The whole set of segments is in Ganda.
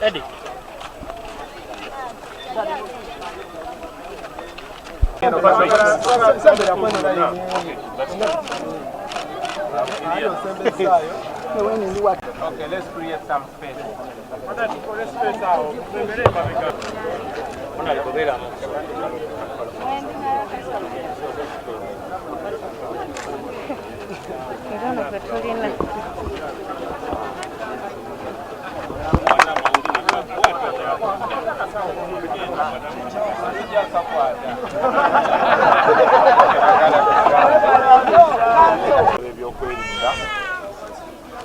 Eddie. Okay, let's create some space.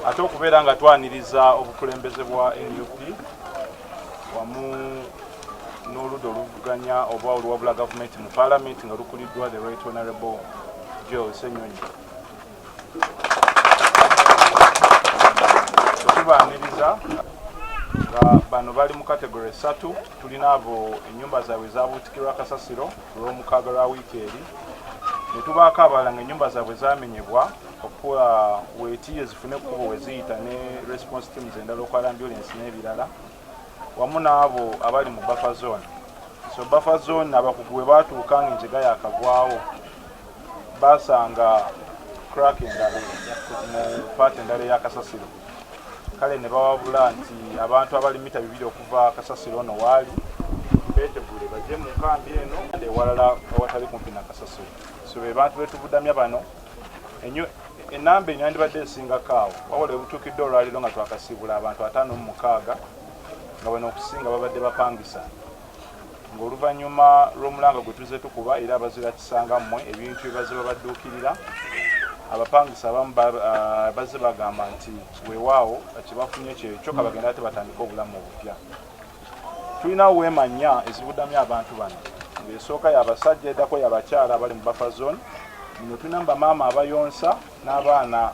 Ate okubeera nga twaniriza obukulembeze bwa NUP wamu n'oludda oluvuganya oba oluwabula gavumenti mu Parliament nga lukuliddwa the Right Honourable Joe Ssenyonyi. Tubaaniriza nga bano bali mu kategori 3. Tulina abo ennyumba zaabwe zaabuutikirwa kasasiro olw'omukaaga lwa wiiki eri, ne tubaako abalala nga ennyumba zaabwe zaamenyebwa okuwa weetiye zifune ekkubo we ziyita ne response teams endala okwala ambulance n'ebirala, wamu n'abo abali mu buffer zone. So buffer zone abakugu bwe baatuuka ng'enjega yaakagwawo baasanga crack endala mu paati endala eya kasasiro, kale ne bawabula nti abantu abali mita 2 okuva kasasiro ono waali beetegule bajje mu nkambi eno ewalala awatali kumpi na kasasiro. So be bantu betubudamya bano enamba enyo yandibadde esingako awo wawula ebutuukidde olwaliro nga twakasiibula abantu 56 nga bano okusinga babadde bapangisa, ng'oluvannyuma lw'omulanga gwe tuzze tukuba era abazira kisanga mmwe ebintu bye babadduukirira, abapangisa abamu bazze bagamba nti weewaawo kibafunye kyekyo kabagenda ate batandika obulamu obupya. Tulinawo weema 4 ezibudamya abantu bano, ng'esooka y'abasajja eddako y'abakyala abali mu buffer zone. Nno tulina bamaama abayonsa n'abaana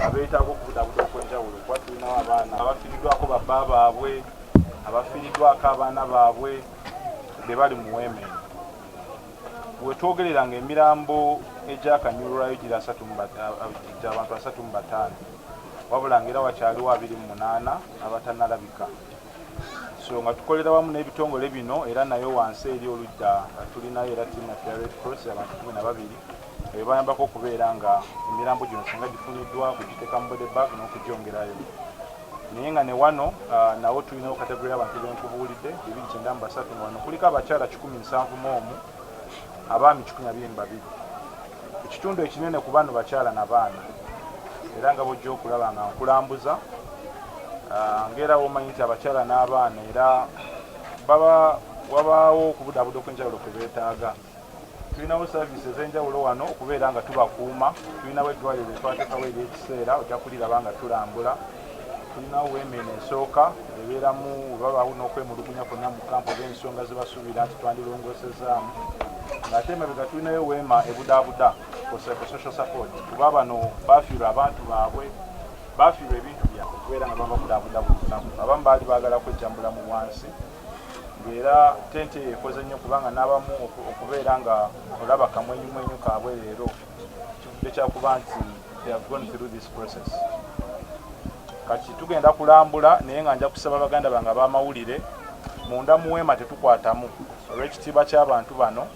abeetaaga okubudabuda okwenjawulo. Kuba tulinawo abaana abafiiriddwako babba baabwe, abafiiriddwako abaana baabwe be bali mu weema eno. We twogerera ng'emirambo egyakanyulwayo gira abantu 35, wabula ng'era wakyaliwo 28 abatannalabika. So nga tukolera wamu n'ebitongole bino era nayo wansi eri oludda tulinayo era tiimu ya Red Cross abantu 12 ebayambako okubeera nga emirambo gino singa gifuniddwa kugiteeka mu body bag n'okugyongerayo. Naye nga ne wano nawo tulinawo kategori y'abantu benkubuulidde 293 nga wano kuliko abakyala 171, abaami 122. Ekitundu ekinene ku bano bakyala n'abaana, era nga bojja okulaba nga nkulambuza ngera womanyi nti abakyala n'abaana era wabaawo okubudabuda okw'enjawulo kwe beetaaga. Tulinawo services ez'enjawulo wano okubeera nga tubakuuma. Tulinawo eddwaliro twateekawo ery'ekiseera ojja kuliraba nga tulambula. Tulinawo weema eno esooka ebeeramu babaawo n'okwemulugunya kwonna mu kampu olw'ensonga ze basuubira nti twandirongoosezaamu, ng'ate emabega tulinayo weema ebudaabuda social support kuba bano baafiirwa abantu baabwe, baafiirwa ebintu byabwe okubeera nga bababudaabuda buli lunaku. Abamu baali baagala kwejjambula mu wansi, ng'era tente ekoze nnyo kubanga n'abamu okubeera nga olaba kamwenyumwenyu kaabwe leero kivudde kyakuba nti they have gone through this process. Kati tugenda kulambula naye nga nja kusaba baganda bange ab'amawulire munda mu weema tetukwatamu olw'ekitiibwa ky'abantu bano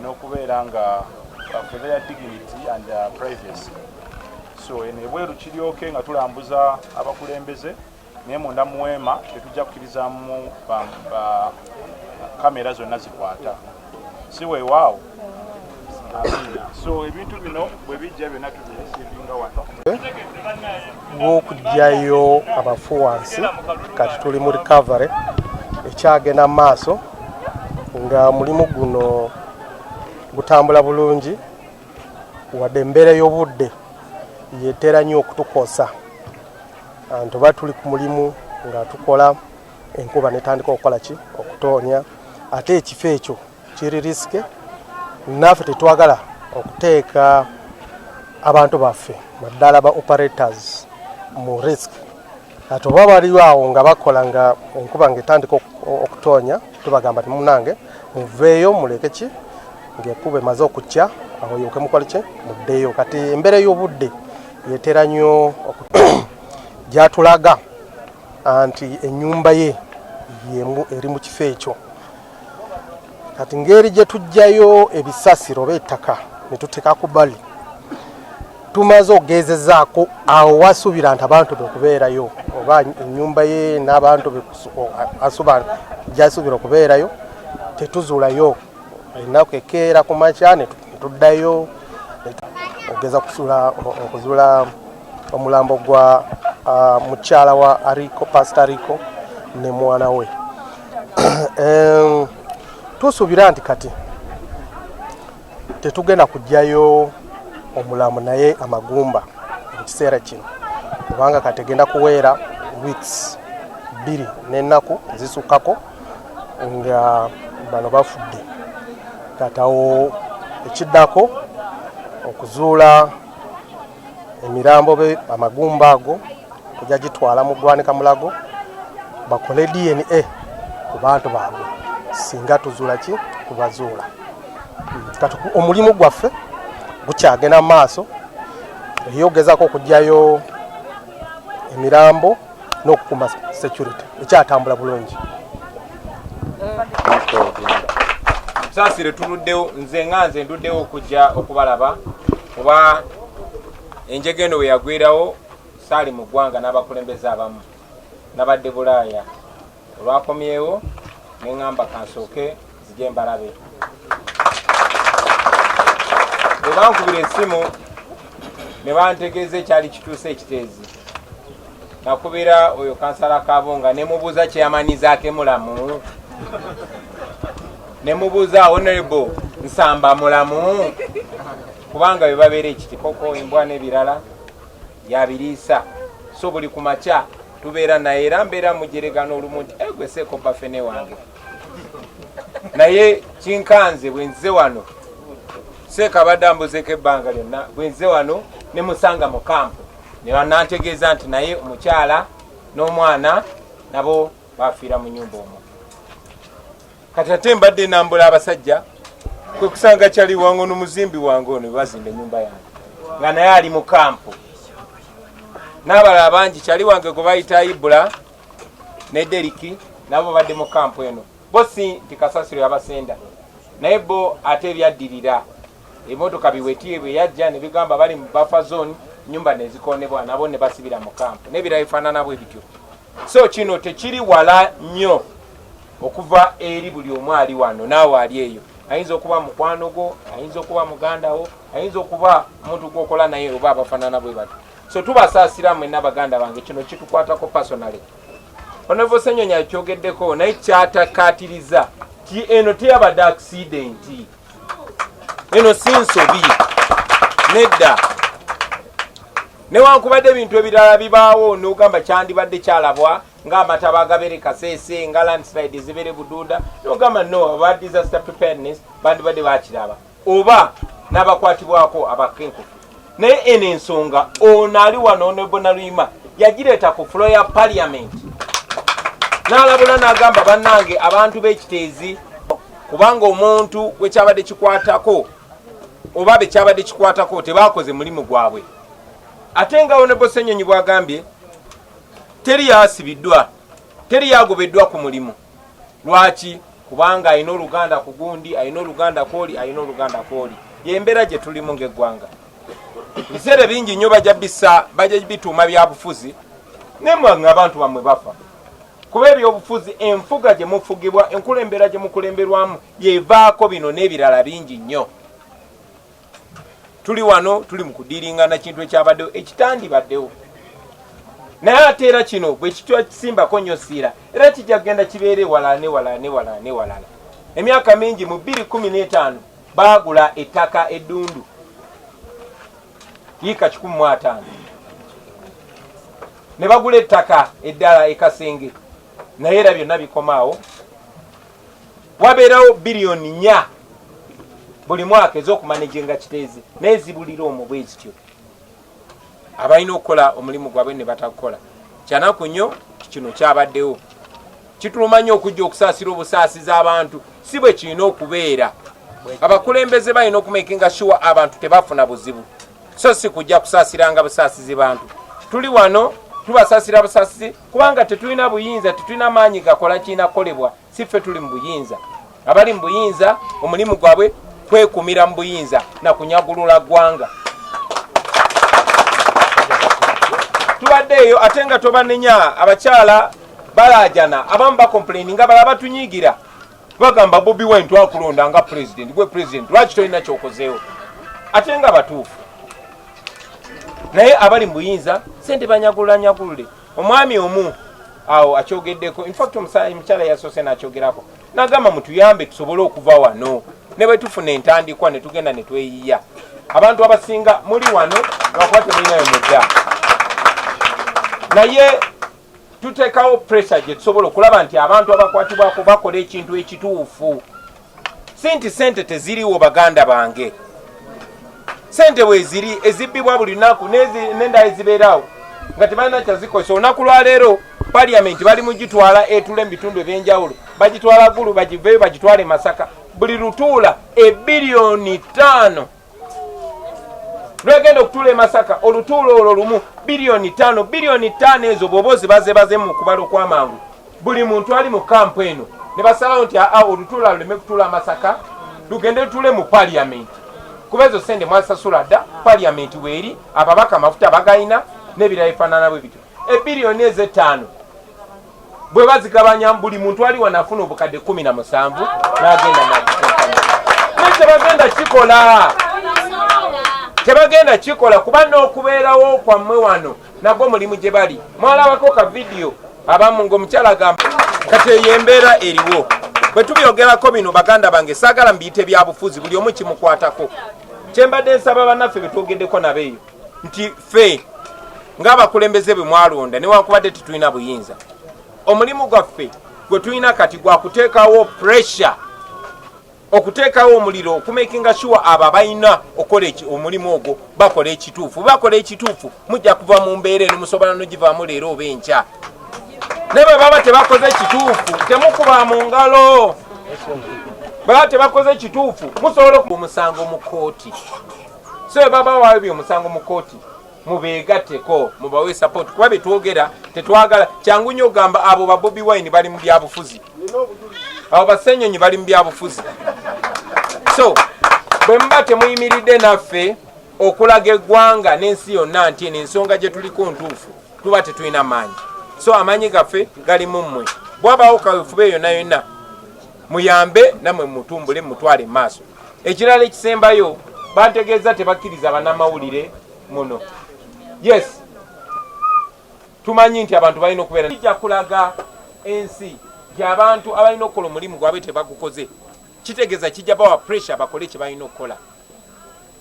n'okubeera nga for their dignity and privacy. So eno ebweru kiryoke nga tulambuza abakulembeze naye munda mu weema tetujja kukkirizamu kamera zonna zikwata, si weewaawo. So ebintu bino bwe bijja byonna tubirisiivinga wano bw'okugyayo abafu wansi. Kati tuli mu recovery ekyagenda mu maaso nga mulimu guno gutambula bulungi, wadde embeera y'obudde yeetera nnyo okutukosa. Tuba tuli ku mulimu nga tukola, enkuba netandika okukola ki okutoonya, ate ekifo ekyo kiri risike. Naffe tetwagala okuteeka abantu baffe naddala ba operators mu risk kati oba baliwo awo nga bakola nga enkuba ng'etandika okutoonya tubagamba ti munange muveeyo muleke ki ng'enkuba emaze okukya awo yoke mukola ki muddeeyo kati embeera y'obudde yeetera nnyo gyatulaga anti ennyumba ye yemu eri mu kifo ekyo kati ngeri gye tujjayo ebisasiro oba ettaka ne tuteeka ku bbali tumaze okugezezaako awo wasuubira nti abantu bekubeerayo oba ennyumba ye n'abantu gyasuubira okubeerayo tetuzuulayo ennaku ekeera ku makya ne tuddayo ogeza okuzuula omulambo gwa mukyala wa Ariko Pastor Ariko ne mwana we tusuubira nti kati tetugenda kujjayo omulamu naye amagumba mu kiseera kino kubanga kati egenda kuweera weeks 2 n'ennaku zisukkako nga bano bafudde kati awo ekiddako okuzuula emirambo be amagumba ago kujja gitwala mu ggwanika mulago bakole DNA ku bantu baabwe singa tuzuula ki kubazuula kati omulimu gwaffe gukyagenda mu maaso eyogezaako okujjayo emirambo n'okukuma security ekyatambula bulungi. Saasire tuluddewo nze nga nze nduddewo okujja okubalaba kuba enjegeno we yagwirawo saali mu ggwanga n'abakulembeze abamu nabadde Bulaaya olwakomyewo ne ŋŋamba kansooke zijje mbalabe bwe bankubira essimu ne bantegeeza ekyali kituuse ekiteezi nakubira oyo kansala Kabunga ne mubuuza kyeyamanizaako emulamu ne mubuuza Honorable Nsamba mulamu kubanga bwe babeera ekitipoko embwa n'ebirala yabiriisa so buli ku makya tubeera naye era mbeera mujeregano olumu nti gwe seeko bafene wange naye kinkanze bwe nze wano seeka abadde ambuzeeko ebbanga lyonna bwe nze wano ne musanga mu kampu ne banantegeeza nti naye omukyala n'omwana nabo bafiira mu nnyumba omwo kati ate mbadde nambula abasajja kwe kusanga kyali wange n'omuzimbi wange ono bazimba ennyumba yange nga naye ali mu kampu n'abalala bangi kyali wange gwe bayita Ibula ne Deriki nabo badde mu kampu eno bo si nti kasasiro yabasenda naye bo ate ebyaddirira emmotoka biwetiye bwe yajja ne bigamba bali mu buffer zone nyumba nezikonebwa nabo ne basibira mu kampu n'ebirala bifaanana bwe bityo so kino tekiri wala nnyo okuva eri buli omu ali wano naawe ali eyo ayinza okuba mukwano gwo ayinza okuba muganda wo ayinza okuba omuntu gwokola naye oba abafaanana bwe bati so tubasaasira mwenna baganda bange kino kitukwatako personally Honorable Ssenyonya kyogeddeko naye kyatakatiriza ti eno teyabadde accident eno si nsobi nedda newankubadde ebintu ebirala bibaawo n'ogamba kyandibadde kyalabwa ng'amataba agabere Kasese nga landslide ezibere Bududa n'ogamba no aba disaster preparedness bandibadde bakiraba oba n'abakwatibwako abakenkufu naye eno ensonga ono ali wano Honorable Naluyima yagireeta ku floor ya parliament n'alabula n'agamba bannange abantu b'ekiteezi kubanga omuntu we kyabadde kikwatako oba be kyabadde kikwatako tebaakoze mulimu gwabwe ate nga Honorable Ssenyonya bw'agambye teri yasibiddwa teri yagobeddwa ku mulimu lwaki kubanga ayina oluganda ku gundi ayina oluganda kwoli ayina oluganda kwoli yembeera gye tulimu ng'eggwanga biseera bingi nnyo bajja bituuma bya bufuzi nemwanga abantu bamwe bafa kuba ebyobufuzi enfuga gye mufugibwa enkulembera gye mukulemberwamu yevaako bino n'ebirala bingi nnyo tuli wano tuli mu kudiringana kintu ekyabaddewo ekitandibaddewo naye ate era kino bwe kitwakisimbako nnyo siira era kijja kugenda kibeere walala emyaka mingi mu 2015 baagula ettaka eddundu yiika 150 ne bagula ettaka eddala ekasenge naye era byonna bikomaawo wabeerawo biliyoni 4 buli mwaka ez'okumanaginga kiteezi naye zibulira omwo bwe zityo abalina okukola omulimu gwabwe ne batakola. Kyanaku nnyo kino kyabaddewo. Kituluma nnyo okujja okusaasira obusaasiza abantu si bwe kirina okubeera. Abakulembeze balina okumakinga sure abantu tebafuna buzibu. So si kujja kusaasiranga busaasizi bantu. Tuli wano tubasaasira busaasizi kubanga tetulina buyinza, tetulina maanyi gakola kiina kolebwa. Si ffe tuli mu buyinza. Abali mu buyinza omulimu gwabwe kwekumira mu buyinza na kunyagulula ggwanga. Tubaddeeyo ate nga tobanenya abakyala balajana abamu bakomplaininga bala batunyigira bagamba Bobi Wine twakulonda nga president gwe president lwaki tolina kyokozeewo ate nga batuufu naye abali mu buyinza sente banyagulule. Omwami omu awo akyogeddeko, in fact omukyala yasoose n'akyogerako n'agamba mutuyambe tusobole okuva wano ne bwe tufuna entandikwa ne tugenda ne tweyiya. Abantu abasinga muli wano lwakuba temulinayo mudda, naye tuteekawo pressure gye tusobola okulaba nti abantu abakwatibwako bakola ekintu ekituufu. Si nti sente teziriwo baganda bange, sente weeziri ezibbibwa buli lunaku n'endala ezibeerawo nga tebalina kyazikozesa. Olunaku lwaleero paliamenti bali mugitwala etule mu bitundu ebyenjawulo, bagitwala Gulu bagiveeyo bagitwale Masaka, buli lutuula $5 lwegenda okutuula e Masaka. Olutuulo olwo lumu $5 ezo bw'oba ozibazebaze mu kubala okw'amangu buli muntu ali mu kampu eno ne basalawo nti olutuula luleme kutuula Masaka lugende lutuule mu paliamenti kuba ezo sente mwasasula dda paliamenti weeri ababaka amafuta bagayina n'ebirala ebifaanana bwe bityo. $5 bwe bazigabanya buli muntu ali wanafuna obukadde 17 n'agenda naye tebagenda kikola kuba n'okubeerawo kwammwe wano nagwo mulimu gye bali. Mwalabako ka vidiyo abamu ng'omukyala agamba kati eyo embeera eriwo. Bwe tubyogerako bino baganda bange saagala mbiyite byabufuzi buli omu kimukwatako. Kyembadde nsaba bannaffe betwogeddeko nabeeyo nti ffe ng'abakulembeze bwe mwalonda newankubadde tetulina buyinza, omulimu gwaffe gwe tulina kati gwa kuteekawo pressure, okuteekawo omuliro, okumakinga sure abo abalina okola omulimu ogwo bakola ekituufu. Bakola ekituufu mujja kuva mu mbeera eno musobola n'ogivaamu leero oba enkya. Ne bwe baba tebakoze ekituufu temukuba mu ngalo. Baba tebakoze ekituufu musobola okuba omusango mu kooti. So bwe baba waabye omusango mu kooti mubeegatteko mubawe support kuba betwogera tetwagala kyangu nnyo ogamba abo ba Bobi Wine bali mu byabufuzi, abo basenyonyi bali mu byabufuzi. So bwe muba temuyimiridde naffe okulaga eggwanga n'ensi yonna nti ensonga gye tuliko ntuufu tuba tetulina maanyi. So amaanyi gaffe gali mu mmwe. Bwabaawo kaweefube yonna yonna muyambe nammwe mutumbule mutwale mu maaso. Ekirala ekisembayo bantegeeza tebakkiriza bannamawulire muno. Yes, tumanyi nti abantu balina okubeera kijja kulaga ensi gy'abantu abalina okukola omulimu gwabwe tebagukoze. Kitegeeza kijja bawa pressure bakole kye balina okukola.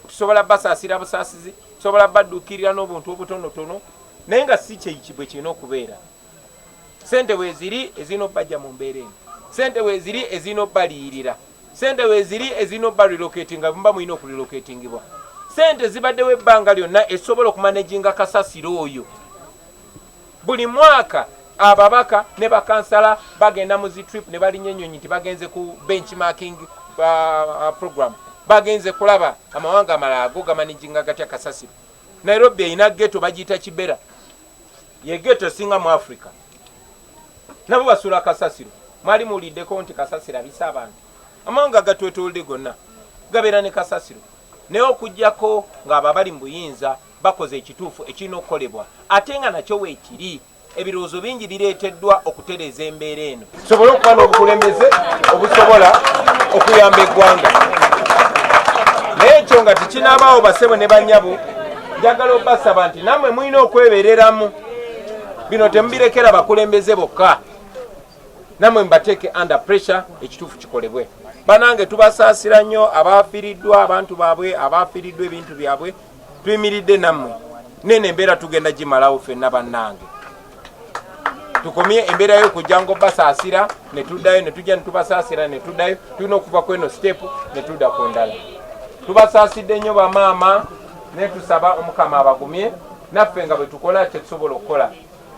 Tusobola basaasira busaasizi, tusobola badduukirira n'obuntu obutonotono naye nga si kyekibwe kirina okubeera. Sente weeziri ezirina obbajja mu mbeera eno, sente weeziri ezirina obbaliyirira, sente weeziri ezirina obbalilocatinga mba mulina okulilocatingibwa. Sente zibaddewo ebbanga lyonna esobola okumanaginga kasasiro oyo. Buli mwaka ababaka ne bakansala bagenda mu zi trip ne balinnya ennyonyi nti bagenze ku benchmarking program, bagenze kulaba amawanga amalala ago gamanaginga gatya kasasiro. Nairobi erina ghetto bagiyita Kibera, ye ghetto esinga mu Africa. Nabo basula kasasiro. Mwali muwuliddeko nti kasasiro abisa abantu. Amawanga gatwetoolodde gonna gabeera ne kasasiro. Naye okujjako ng'abo abali mu buyinza bakoze ekituufu ekirina okukolebwa ate nga nakyo weekiri. Ebirowoozo bingi bireeteddwa okutereeza embeera eno tusobole okuba n'obukulembeze obusobola okuyamba eggwanga. Naye ekyo nga tekinaabaawo basebo ne bannyabo, njagala obbasaba nti nammwe mulina okwebeereramu. Bino temubirekera bakulembeze bokka, nammwe mbateeke under pressure ekituufu kikolebwe. Banange tubasaasira nnyo abaafiiriddwa abantu baabwe, abaafiiriddwa ebintu byabwe, tuyimiridde nammwe. Nene embeera tugenda gimalawo ffenna bannange. Tukomye embeera y'okujja ng'obbasaasira ne tuddayo ne tujja ne tubasaasira ne tuddayo. Tulina okuva ku eno step ne tudda ku ndala. Tubasaasidde nnyo bamaama ne tusaba Omukama abagumye naffe nga bwe tukola kyetusobola okukola.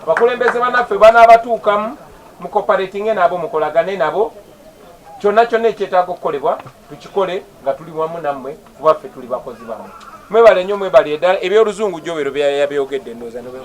Abakulembeze bannaffe banaabatuukamu mukoperatinge nabo mukolagane nabo kyonna ekyetaaga okukolebwa tukikole nga tuli wamu nammwe kubaffe tuli bakozi bammwe. Mwebale nnyo mwebale eddala ebyoluzungu gyobero byayabyogeddde ndowooza